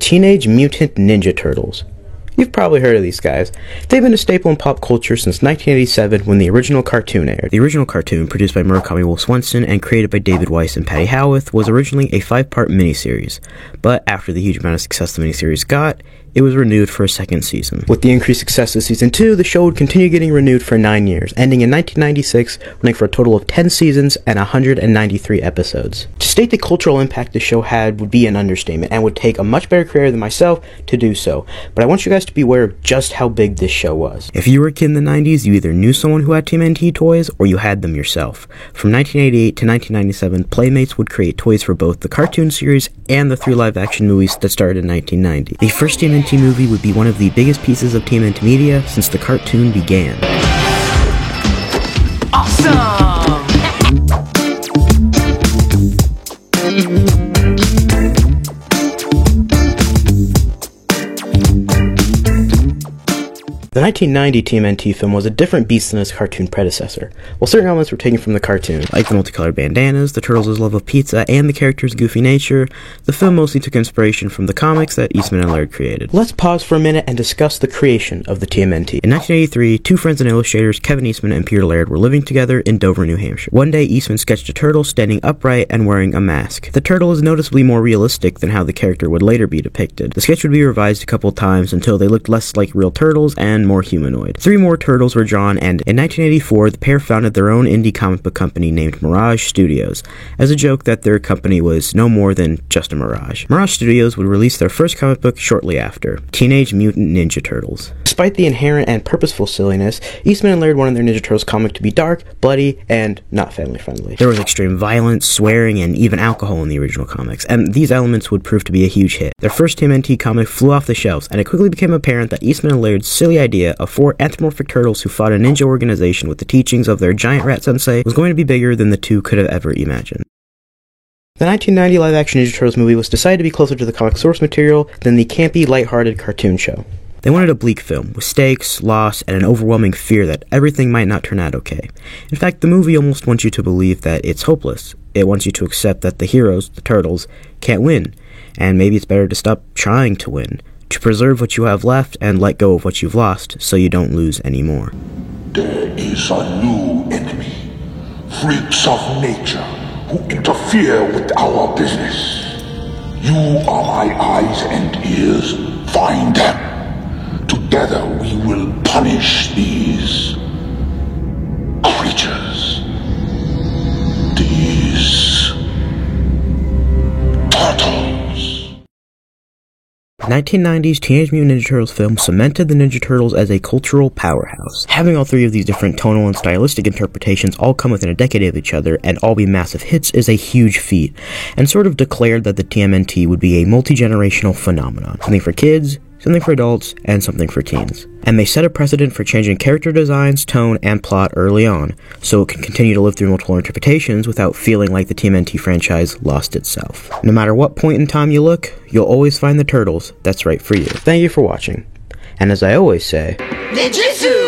Teenage Mutant Ninja Turtles. You've probably heard of these guys. They've been a staple in pop culture since 1987 when the original cartoon aired. The original cartoon, produced by Murakami Wolf Swenson and created by David Weiss and Patty Howarth, was originally a 5-part miniseries, but after the huge amount of success the miniseries got, it was renewed for a second season. With the increased success of Season 2, the show would continue getting renewed for 9 years, ending in 1996, running for a total of 10 seasons and 193 episodes. To state the cultural impact the show had would be an understatement, and would take a much better creator than myself to do so, but I want you guys to be aware of just how big this show was. If you were a kid in the 90s, you either knew someone who had TMNT toys, or you had them yourself. From 1988 to 1997, Playmates would create toys for both the cartoon series and the 3 live-action movies that started in 1990. The first TMNT movie would be one of the biggest pieces of TMNT media since the cartoon began. Awesome! The 1990 TMNT film was a different beast than its cartoon predecessor. While certain elements were taken from the cartoon, like the multicolored bandanas, the turtles' love of pizza, and the characters' goofy nature, the film mostly took inspiration from the comics that Eastman and Laird created. Let's pause for a minute and discuss the creation of the TMNT. In 1983, two friends and illustrators, Kevin Eastman and Peter Laird, were living together in Dover, New Hampshire. One day, Eastman sketched a turtle standing upright and wearing a mask. The turtle is noticeably more realistic than how the character would later be depicted. The sketch would be revised a couple times until they looked less like real turtles and more humanoid. 3 more turtles were drawn, and in 1984, the pair founded their own indie comic book company named Mirage Studios, as a joke that their company was no more than just a mirage. Mirage Studios would release their first comic book shortly after, Teenage Mutant Ninja Turtles. Despite the inherent and purposeful silliness, Eastman and Laird wanted their Ninja Turtles comic to be dark, bloody, and not family-friendly. There was extreme violence, swearing, and even alcohol in the original comics, and these elements would prove to be a huge hit. Their first TMNT comic flew off the shelves, and it quickly became apparent that Eastman and Laird's silly idea of 4 anthropomorphic turtles who fought a ninja organization with the teachings of their giant rat sensei was going to be bigger than the two could have ever imagined. The 1990 live-action Ninja Turtles movie was decided to be closer to the comic source material than the campy, lighthearted cartoon show. They wanted a bleak film, with stakes, loss, and an overwhelming fear that everything might not turn out okay. In fact, the movie almost wants you to believe that it's hopeless. It wants you to accept that the heroes, the turtles, can't win, and maybe it's better to stop trying to win, to preserve what you have left and let go of what you've lost so you don't lose anymore. There is a new enemy, freaks of nature who interfere with our business. You are my eyes and ears. Find them. Together we will punish these creatures. These turtles. 1990's Teenage Mutant Ninja Turtles film cemented the Ninja Turtles as a cultural powerhouse. Having all 3 of these different tonal and stylistic interpretations all come within a decade of each other and all be massive hits is a huge feat, and sort of declared that the TMNT would be a multi-generational phenomenon. Something for kids, something for adults, and something for teens. And they set a precedent for changing character designs, tone, and plot early on, so it can continue to live through multiple interpretations without feeling like the TMNT franchise lost itself. No matter what point in time you look, you'll always find the Turtles that's right for you. Thank you for watching. And as I always say, Ninjutsu!